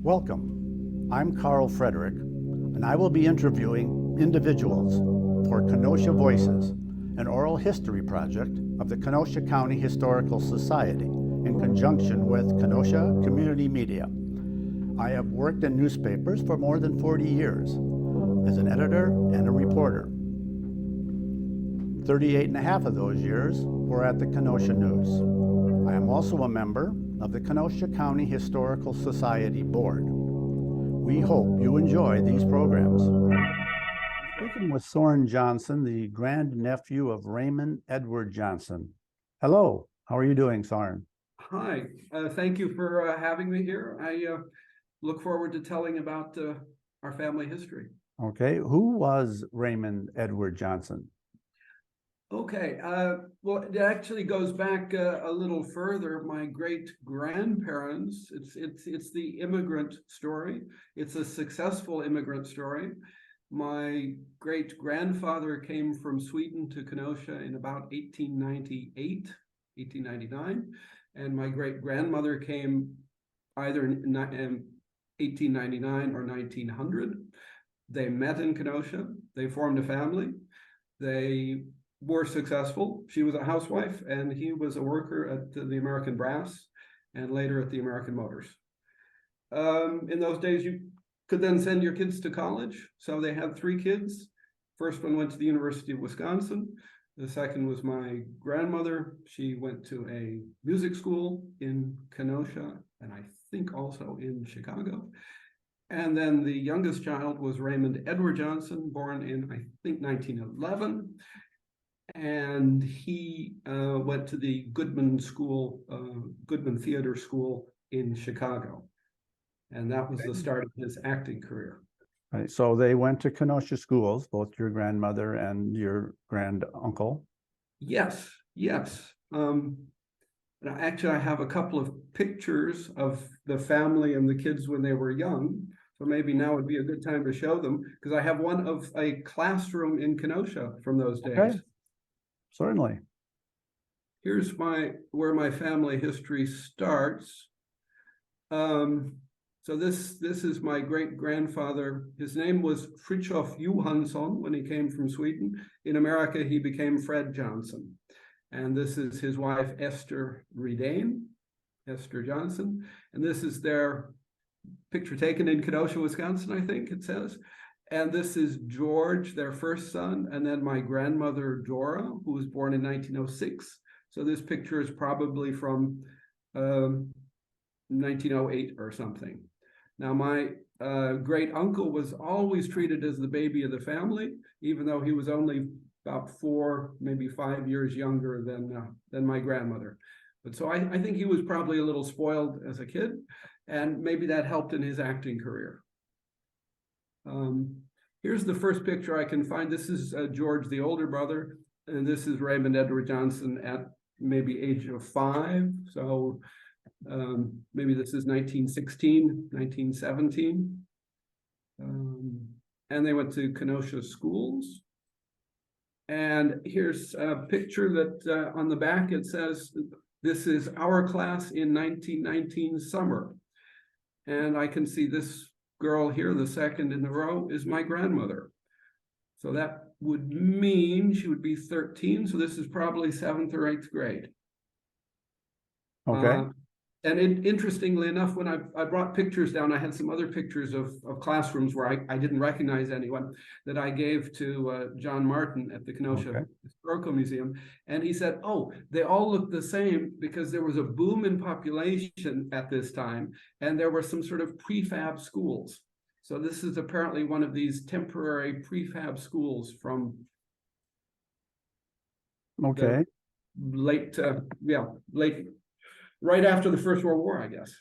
Welcome. I'm Carl Frederick, and I will be interviewing individuals for Kenosha Voices, an oral history project of the Kenosha County Historical Society in conjunction with Kenosha Community Media. I have worked in newspapers for more than 40 years as an editor and a reporter. 38 and a half of those years were at the Kenosha News. I am also a member of the Kenosha County Historical Society Board. We hope you enjoy these programs. Speaking with Soren Johnson, the grandnephew of Raymond Edward Johnson. Hello, how are you doing, Soren? Hi, thank you for having me here. I look forward to telling about our family history. Okay, who was Raymond Edward Johnson? Okay, well, it actually goes back a little further. My great-grandparents, it's the immigrant story. It's a successful immigrant story. My great-grandfather came from Sweden to Kenosha in about 1898, 1899, and my great-grandmother came either in 1899 or 1900. They met in Kenosha. They formed a family. They were successful. She was a housewife and he was a worker at the American Brass and later at the American Motors. In those days, you could then send your kids to college. So they had 3 kids. First one went to the University of Wisconsin. The second was my grandmother. She went to a music school in Kenosha and I think also in Chicago. And then the youngest child was Raymond Edward Johnson, born in, I think, 1911. And he went to the Goodman School, Goodman Theater School in Chicago. And that was the start of his acting career. Right, so they went to Kenosha schools, both your grandmother and your granduncle? Yes, yes. Actually, I have a couple of pictures of the family and the kids when they were young. So maybe now would be a good time to show them, because I have one of a classroom in Kenosha from those days. Okay. Certainly. Here's where my family history starts. So this is my great-grandfather. His name was Fritjof Johansson when he came from Sweden. In America, he became Fred Johnson. And this is his wife, Esther Redane, Esther Johnson. And this is their picture taken in Kenosha, Wisconsin, I think it says. And this is George, their first son, and then my grandmother, Dora, who was born in 1906. So this picture is probably from 1908 or something. Now, my great uncle was always treated as the baby of the family, even though he was only about 4, maybe 5 years younger than my grandmother. But so I think he was probably a little spoiled as a kid, and maybe that helped in his acting career. Here's the first picture I can find. This is George, the older brother, and this is Raymond Edward Johnson at maybe age of 5. So maybe this is 1916, 1917. And they went to Kenosha schools. And here's a picture that on the back it says, this is our class in 1919 summer. And I can see this girl here, the second in the row, is my grandmother. So that would mean she would be 13. So this is probably 7th or 8th grade. Okay. And interestingly enough, when I brought pictures down, I had some other pictures of classrooms where I didn't recognize anyone that I gave to John Martin at the Kenosha Historical Museum. And he said, oh, they all look the same because there was a boom in population at this time, and there were some sort of prefab schools. So this is apparently one of these temporary prefab schools from late right after the First World War, I guess.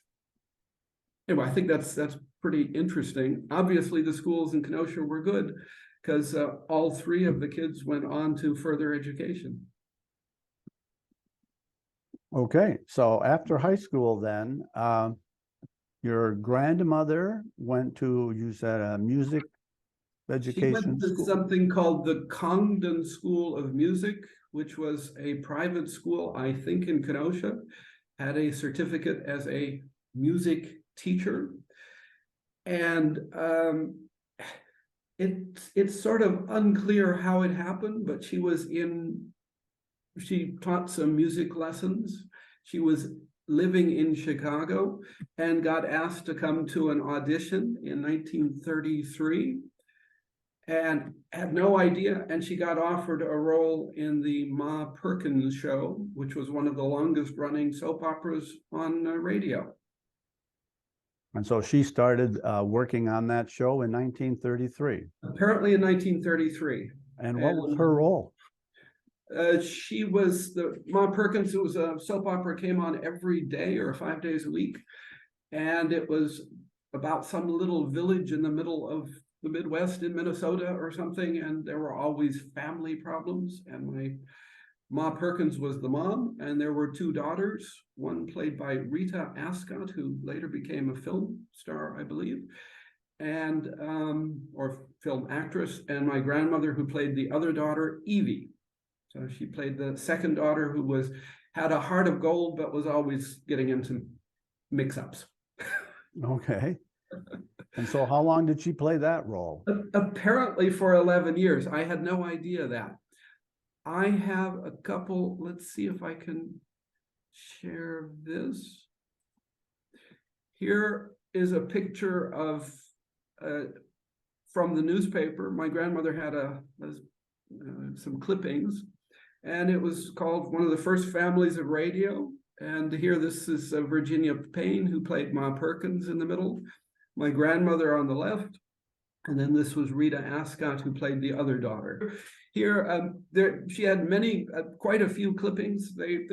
Anyway, I think that's pretty interesting. Obviously, the schools in Kenosha were good because all 3 of the kids went on to further education. Okay, so after high school then, your grandmother went to, you said, a music education school? She went to something called the Congdon School of Music, which was a private school, I think, in Kenosha. Had a certificate as a music teacher. And it's sort of unclear how it happened, but she taught some music lessons. She was living in Chicago and got asked to come to an audition in 1933 and had no idea. And she got offered a role in the Ma Perkins show, which was one of the longest running soap operas on radio. And so she started working on that show in 1933. Apparently in 1933. And what was her role? She was Ma Perkins. It was a soap opera, came on every day or 5 days a week. And it was about some little village in the middle of the Midwest in Minnesota or something. And there were always family problems. And Ma Perkins was the mom, and there were two daughters, one played by Rita Ascott, who later became a film star, I believe, and or film actress, and my grandmother, who played the other daughter, Evie. So she played the second daughter, who had a heart of gold, but was always getting into mix-ups. Okay. And so how long did she play that role? Apparently for 11 years. I had no idea that. I have a couple, let's see if I can share this. Here is a picture of from the newspaper. My grandmother had some clippings, and it was called One of the First Families of Radio. And here, this is Virginia Payne, who played Ma Perkins in the middle, my grandmother on the left, and then this was Rita Ascott, who played the other daughter. Here, she had quite a few clippings. It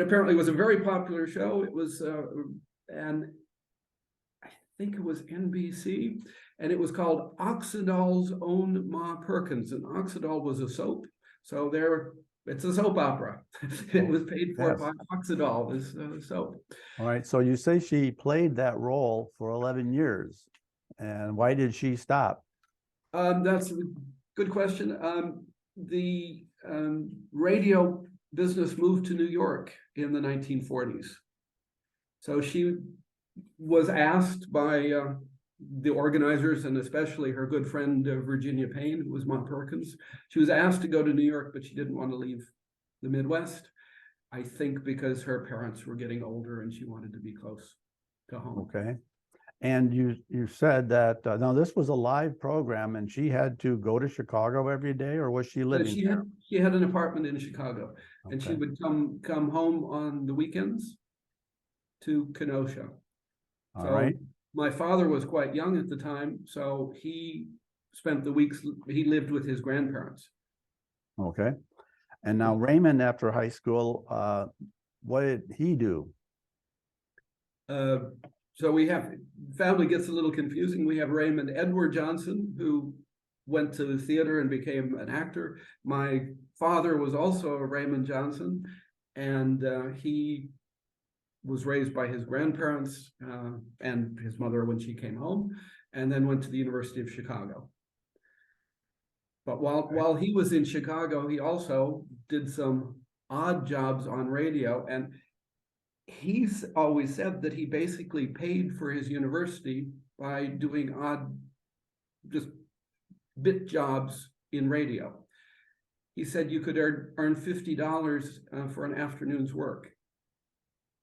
apparently was a very popular show. It was, and I think it was NBC, and it was called Oxydol's Own Ma Perkins, and Oxydol was a soap. So it's a soap opera. It was paid for by Oxydol, this soap. All right, so you say she played that role for 11 years. And why did she stop? That's a good question. The radio business moved to New York in the 1940s. So she was asked by the organizers, and especially her good friend Virginia Payne, who was Ma Perkins. She was asked to go to New York, but she didn't want to leave the Midwest. I think because her parents were getting older and she wanted to be close to home. Okay. And you said that, now this was a live program and she had to go to Chicago every day, or was she living there? She had an apartment in Chicago, okay. And she would come home on the weekends to Kenosha. All right. My father was quite young at the time, so he spent the weeks, he lived with his grandparents. Okay. And now Raymond, after high school, what did he do? So we have, family gets a little confusing. We have Raymond Edward Johnson, who went to the theater and became an actor. My father was also a Raymond Johnson, and he was raised by his grandparents and his mother when she came home, and then went to the University of Chicago. But while he was in Chicago, he also did some odd jobs on radio, and he's always said that he basically paid for his university by doing odd, just bit jobs in radio. He said you could earn $50 for an afternoon's work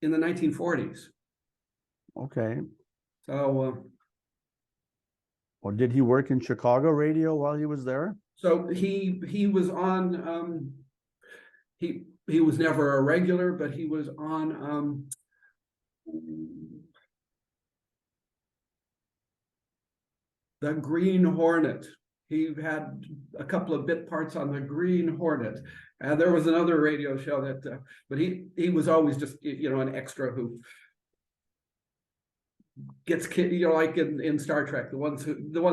in the 1940s. Okay. So, or did he work in Chicago radio while he was there? So he was on. He was never a regular, but he was on. The Green Hornet. He had a couple of bit parts on the Green Hornet. And there was another radio show that, but he was always just, an extra who gets killed, like in Star Trek, the ones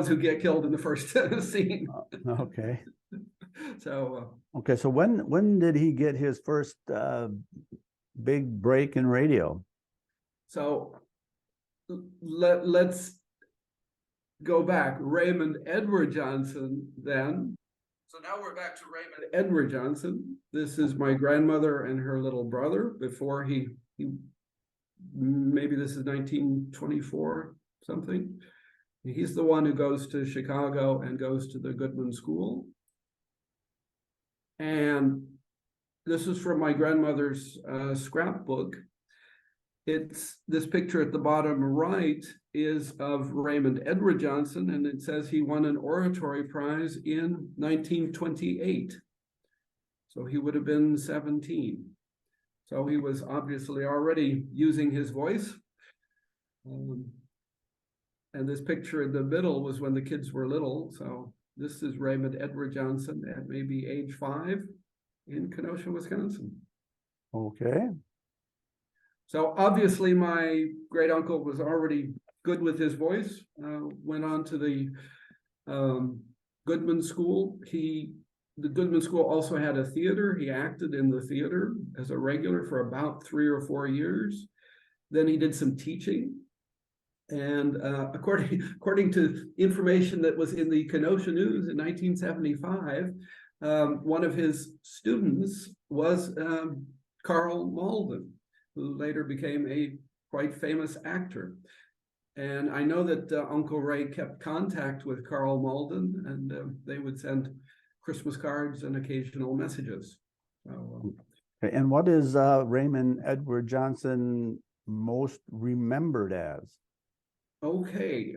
who get killed in the first scene. Okay. So. Okay, so when did he get his first big break in radio? So let's go back. Raymond Edward Johnson then. So now we're back to Raymond Edward Johnson. This is my grandmother and her little brother before he maybe this is 1924, something. He's the one who goes to Chicago and goes to the Goodman School. And this is from my grandmother's scrapbook. It's this picture at the bottom right is of Raymond Edward Johnson, and it says he won an oratory prize in 1928. So he would have been 17. So he was obviously already using his voice. And this picture in the middle was when the kids were little. So this is Raymond Edward Johnson at maybe age 5 in Kenosha, Wisconsin. Okay. So obviously my great uncle was already good with his voice, went on to the Goodman School. The Goodman School also had a theater. He acted in the theater as a regular for about 3 or 4 years. Then he did some teaching. And according to information that was in the Kenosha News in 1975, one of his students was Carl Malden, who later became a quite famous actor. And I know that Uncle Ray kept contact with Carl Malden, and they would send Christmas cards and occasional messages. So, and what is Raymond Edward Johnson most remembered as? Okay,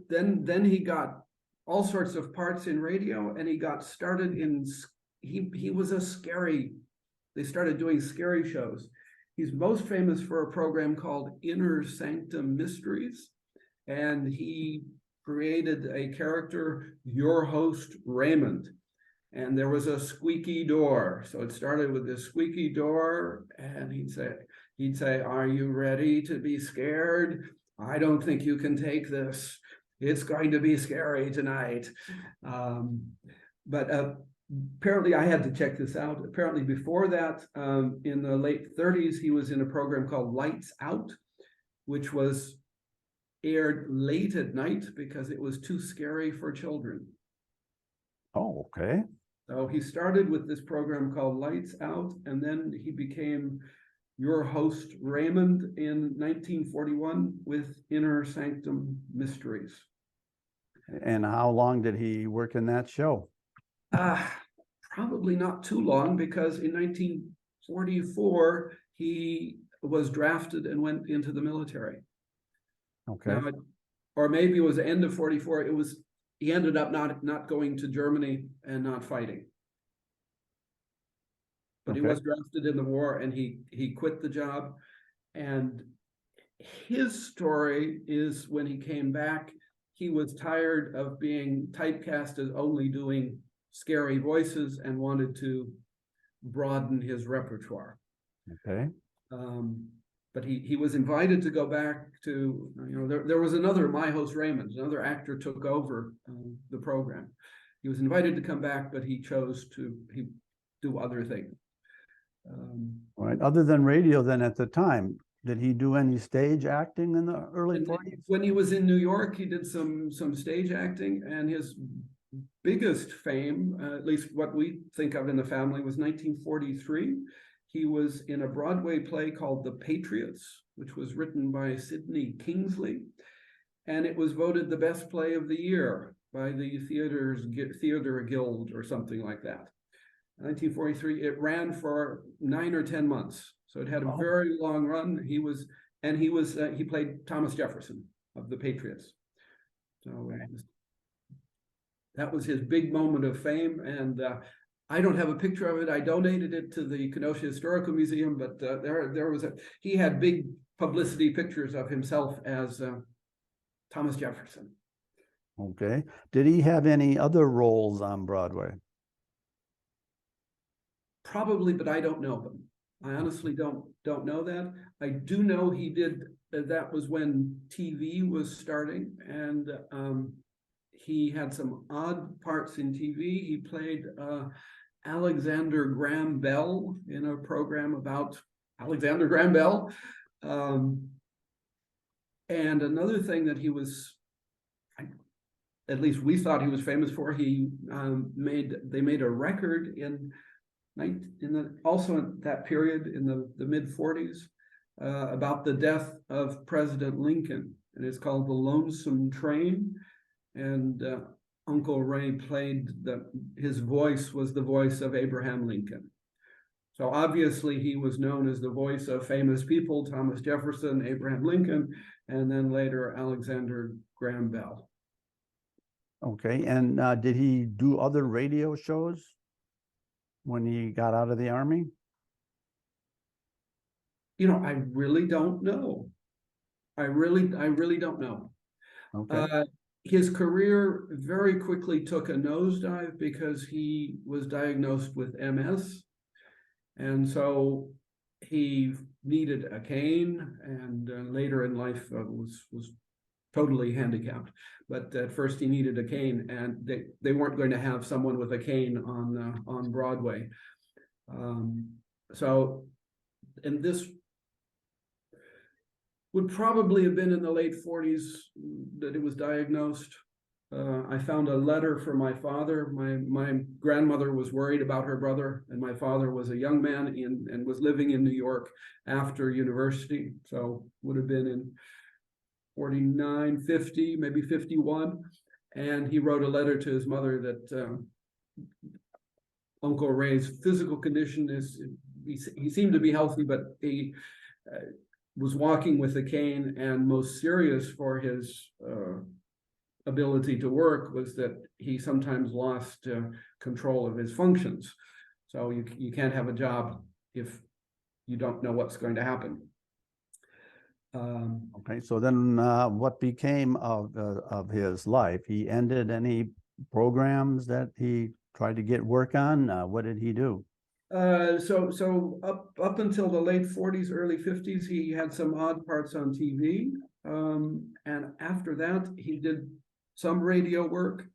then he got all sorts of parts in radio, and he got started in, he was a scary, they started doing scary shows. He's most famous for a program called Inner Sanctum Mysteries, and he created a character, your host, Raymond. And there was a squeaky door. So it started with this squeaky door, and he'd say, are you ready to be scared? I don't think you can take this. It's going to be scary tonight. But apparently I had to check this out. Apparently before that, in the late 30s, he was in a program called Lights Out, which was aired late at night because it was too scary for children. Oh, okay. So he started with this program called Lights Out, and then he became your host, Raymond, in 1941 with Inner Sanctum Mysteries. And how long did he work in that show? Probably not too long, because in 1944, he was drafted and went into the military. Okay. Now, or maybe it was the end of 44. He ended up not going to Germany and not fighting. But okay. He was drafted in the war, and he quit the job. And his story is when he came back, he was tired of being typecast as only doing scary voices and wanted to broaden his repertoire. Okay. But he was invited to go back to, there was another, my host Raymond, another actor took over the program. He was invited to come back, but he chose to do other things. Right. Other than radio, then at the time, did he do any stage acting in the early 40s? When he was in New York, he did some stage acting, and his biggest fame, at least what we think of in the family, was 1943. He was in a Broadway play called The Patriots, which was written by Sidney Kingsley, and it was voted the best play of the year by the Theater Guild or something like that. 1943, it ran for 9 or 10 months, so it had a very long run. He played Thomas Jefferson of the Patriots. So that was his big moment of fame, and I don't have a picture of it. I donated it to the Kenosha Historical Museum, but he had big publicity pictures of himself as Thomas Jefferson. Okay. Did he have any other roles on Broadway? Probably, but I don't know them. I honestly don't know that. I do know he did. That was when TV was starting, and he had some odd parts in TV. He played Alexander Graham Bell in a program about Alexander Graham Bell. And another thing that he was, at least we thought he was famous for, they made a record also in that period in the mid 40s, about the death of President Lincoln, and it's called The Lonesome Train. And Uncle Ray played his voice was the voice of Abraham Lincoln. So obviously he was known as the voice of famous people, Thomas Jefferson, Abraham Lincoln, and then later Alexander Graham Bell. Okay, and did he do other radio shows when he got out of the Army? I really don't know. I really don't know. Okay. His career very quickly took a nosedive because he was diagnosed with MS. And so he needed a cane, and later in life was totally handicapped. But at first he needed a cane, and they weren't going to have someone with a cane on Broadway. And this would probably have been in the late 40s that it was diagnosed. I found a letter from my father. My grandmother was worried about her brother, and my father was a young man and was living in New York after university. So would have been in 49, 50, maybe 51. And he wrote a letter to his mother that Uncle Ray's physical condition he seemed to be healthy, but he was walking with a cane, and most serious for his ability to work was that he sometimes lost control of his functions. So you can't have a job if you don't know what's going to happen. Okay, so then what became of his life? He ended any programs that he tried to get work on? What did he do? So up until the late 40s, early 50s, he had some odd parts on TV. And after that, he did some radio work.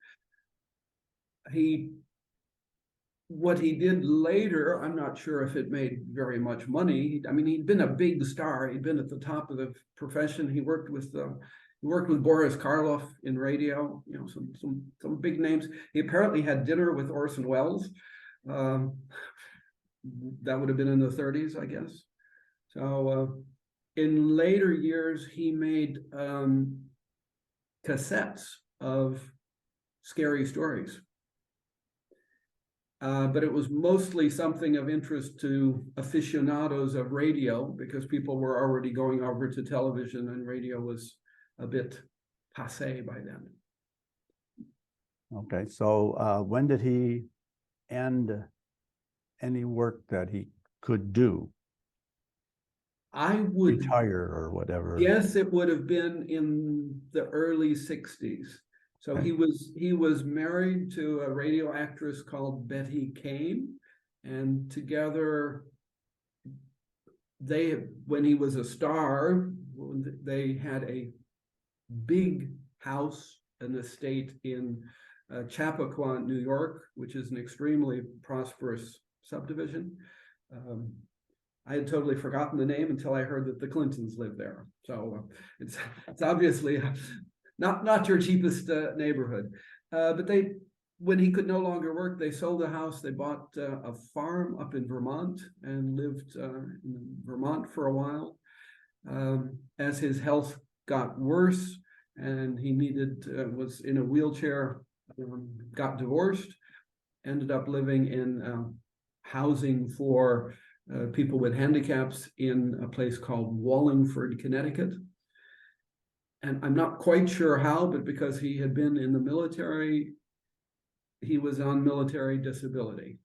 What he did later, I'm not sure if it made very much money. I mean, he'd been a big star. He'd been at the top of the profession. He worked with Boris Karloff in radio, some big names. He apparently had dinner with Orson Welles. That would have been in the 30s, I guess. So in later years, he made cassettes of scary stories. But it was mostly something of interest to aficionados of radio, because people were already going over to television, and radio was a bit passé by then. Okay, so when did he end any work that he could do? I would retire or whatever. Yes, it would have been in the early 60s. So Okay. he was married to a radio actress called Betty Kane, and together when he was a star, they had a big house, an estate in Chappaqua, New York, which is an extremely prosperous subdivision. I had totally forgotten the name until I heard that the Clintons lived there. So it's obviously not your cheapest neighborhood. But when he could no longer work, they sold the house. They bought a farm up in Vermont and lived in Vermont for a while. As his health got worse and he was in a wheelchair, got divorced, ended up living in housing for people with handicaps in a place called Wallingford, Connecticut. And I'm not quite sure how, but because he had been in the military, he was on military disability.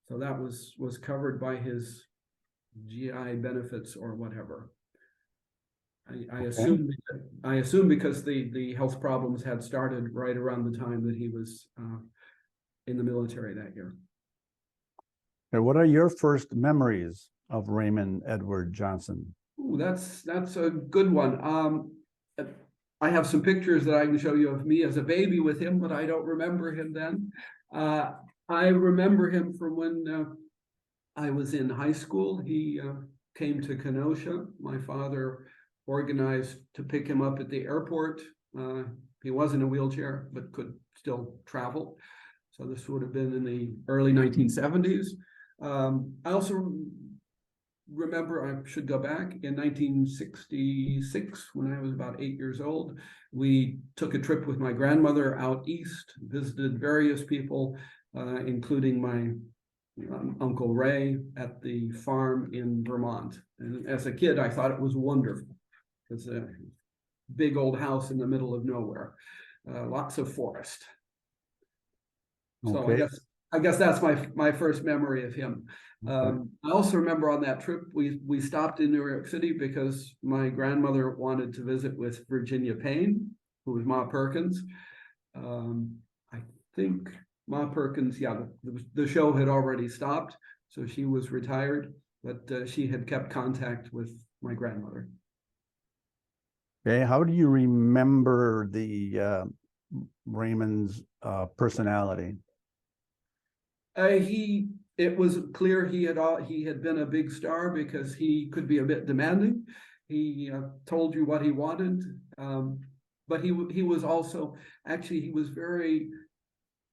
So that was covered by his GI benefits or whatever. I assume because the health problems had started right around the time that he was in the military that year. Okay, what are your first memories of Raymond Edward Johnson? Ooh, that's a good one. I have some pictures that I can show you of me as a baby with him, but I don't remember him then. I remember him from when I was in high school. He came to Kenosha. My father organized to pick him up at the airport. He was in a wheelchair, but could still travel. So this would have been in the early 1970s. I also remember, I should go back, in 1966, when I was about 8 years old, we took a trip with my grandmother out east, visited various people, including my Uncle Ray at the farm in Vermont. And as a kid, I thought it was wonderful. It's a big old house in the middle of nowhere, lots of forest. So Okay. I guess that's my first memory of him. I also remember on that trip we stopped in New York City because my grandmother wanted to visit with Virginia Payne, who was Ma Perkins. I think Ma Perkins, yeah, the show had already stopped, so she was retired, but she had kept contact with my grandmother. Okay, how do you remember the Raymond's personality? It was clear he had been a big star because he could be a bit demanding. He told you what he wanted, but he was also, actually, he was very,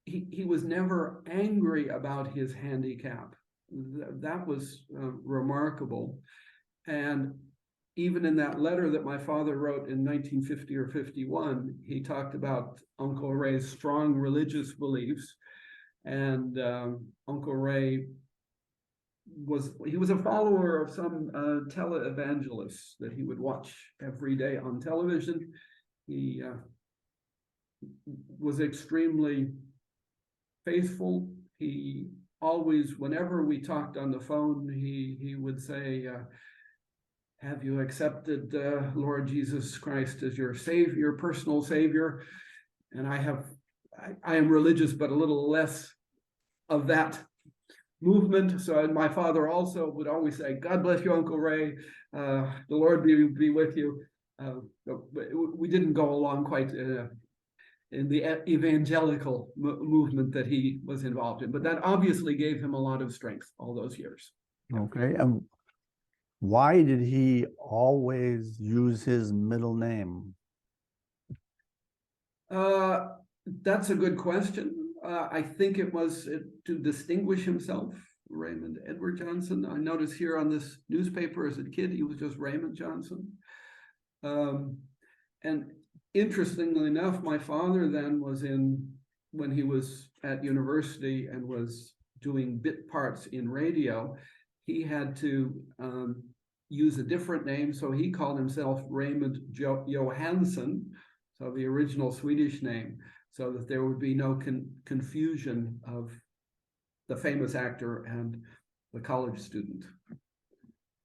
he was never angry about his handicap. That was remarkable. And even in that letter that my father wrote in 1950 or 51, he talked about Uncle Ray's strong religious beliefs. And Uncle Ray was a follower of some televangelists that he would watch every day on television. He was extremely faithful. He always, whenever we talked on the phone, he would say, have you accepted Lord Jesus Christ as your savior, your personal savior? And I am religious, but a little less of that movement. So my father also would always say, God bless you, Uncle Ray. The Lord be with you. We didn't go along quite in the evangelical movement that he was involved in, but that obviously gave him a lot of strength all those years. Okay, and why did he always use his middle name? That's a good question. I think it was to distinguish himself, Raymond Edward Johnson. I noticed here on this newspaper as a kid, he was just Raymond Johnson. And interestingly enough, my father then was when he was at university and was doing bit parts in radio, he had to use a different name. So he called himself Raymond Johansson, so the original Swedish name, so that there would be no confusion of the famous actor and the college student.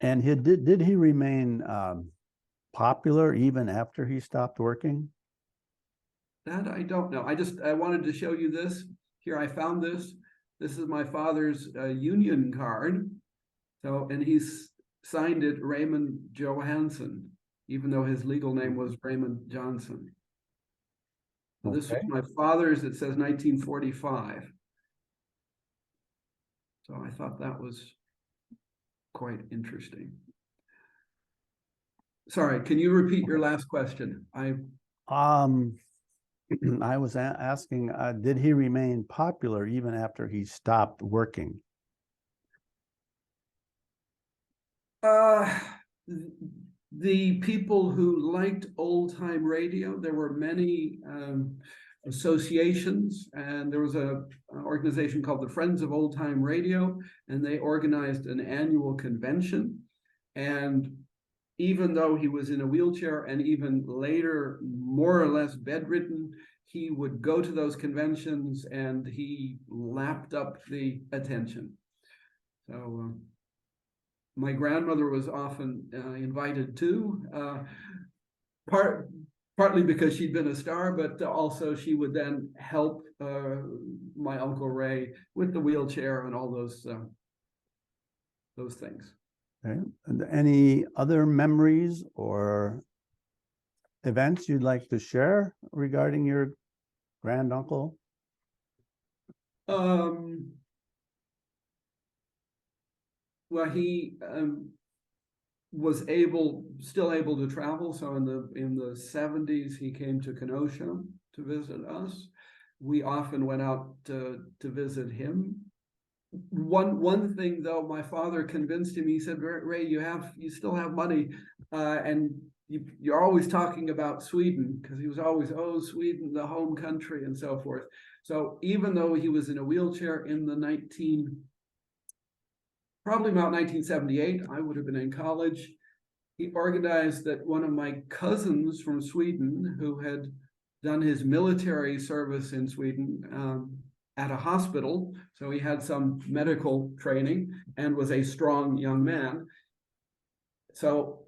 And did he remain popular even after he stopped working? That I don't know. I wanted to show you this. Here, I found this. This is my father's union card. So, and he's signed it Raymond Johansson, even though his legal name was Raymond Johnson. So this was my father's. It says 1945. So I thought that was quite interesting. Sorry, can you repeat your last question? I was asking, did he remain popular even after he stopped working? The people who liked old-time radio, there were many associations, and there was an organization called the Friends of Old Time Radio, and they organized an annual convention. And even though he was in a wheelchair and even later more or less bedridden, he would go to those conventions and he lapped up the attention. So my grandmother was often invited too, partly because she'd been a star, but also she would then help my Uncle Ray with the wheelchair and all those things. Okay. And any other memories or events you'd like to share regarding your granduncle? Well, he was still able to travel. So in the 70s, he came to Kenosha to visit us. We often went out to visit him. One thing though, my father convinced him. He said, "Ray, you still have money, and you're always talking about Sweden," because he was always, "Oh, Sweden, the home country," and so forth. So even though he was in a wheelchair in the probably about 1978, I would have been in college. He organized that one of my cousins from Sweden, who had done his military service in Sweden, at a hospital, so he had some medical training and was a strong young man. So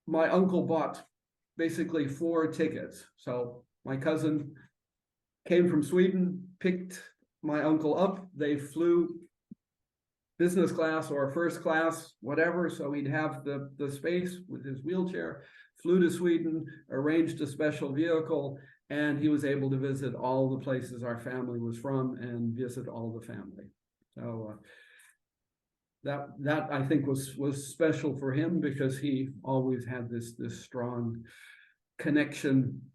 my uncle bought basically 4 tickets. So my cousin came from Sweden, picked my uncle up. They flew business class or first class, whatever, so he'd have the space with his wheelchair, flew to Sweden, arranged a special vehicle, and he was able to visit all the places our family was from and visit all the family. So that I think was special for him, because he always had this strong connection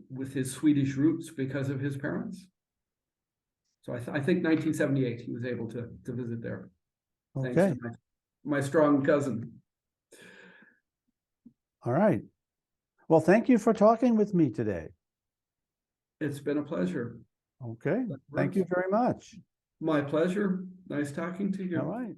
with his Swedish roots because of his parents. So I think 1978 he was able to visit there. Okay. Thanks to my strong cousin. All right. Well, thank you for talking with me today. It's been a pleasure. Okay. Thank you very much. My pleasure. Nice talking to you. All right.